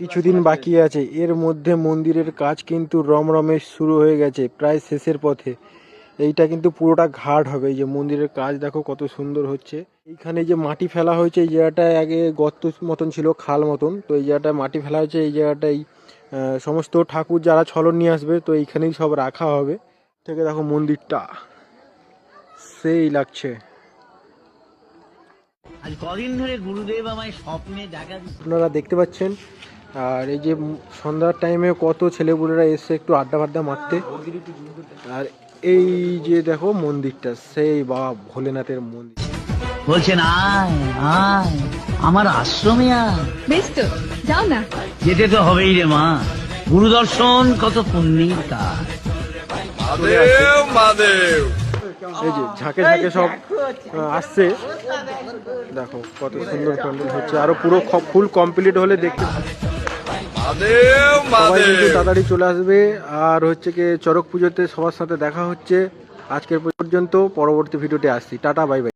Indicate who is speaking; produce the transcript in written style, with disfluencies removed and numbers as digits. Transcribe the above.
Speaker 1: কিছুদিন বাকি আছে, এর মধ্যে মন্দিরের কাজ কিন্তু রমরমে শুরু হয়ে গেছে, প্রায় শেষের পথে। এইটা কিন্তু পুরোটা ঘাট হবে। এই যে মন্দিরের কাজ দেখো কত সুন্দর হচ্ছে। এইখানে যে মাটি ফেলা হয়েছে, এই জায়গাটায় আগে গর্ত মতন ছিল, খাল মতন, তো এই জায়গাটায় মাটি ফেলা হয়েছে। এই জায়গাটাই সমস্ত ঠাকুর যারা ছলন নিয়ে আসবে তো এইখানেই সব রাখা হবে। থেকে দেখো মন্দিরটা সেই লাগছে।
Speaker 2: আজ কদিন ধরে গুরুদেব আমায় স্বপ্নে দেখা দিচ্ছে।
Speaker 1: আপনারা দেখতে পাচ্ছেন। আর এই যে সন্ধ্যার টাইমে কত ছেলেপুলেরা এসে একটু আড্ডা ফাড্ডা মারতে। আর এই যে দেখো মন্দিরটা, সেই বাবা ভোলেনাথের মন্দির।
Speaker 2: বলছেন আয় আয় আমার আশ্রমে আয়।
Speaker 3: বেশ তো, যাও না।
Speaker 2: যেতে তো হবেই রে মা, গুরু দর্শন কত পুণ্যের কাজ।
Speaker 1: এই যে ঝাঁকে ঝাঁকে সব আসছে, দেখো কত সুন্দর প্যান্ডেল হচ্ছে। আরো পুরো ফুল কমপ্লিট হলে দেখতে সবাই কিন্তু তাড়াতাড়ি চলে আসবে। আর হচ্ছে কি চড়ক পুজোতে সবার সাথে দেখা হচ্ছে। আজকের পর্যন্ত, পরবর্তী ভিডিওতে আসছি। Tata, bye bye.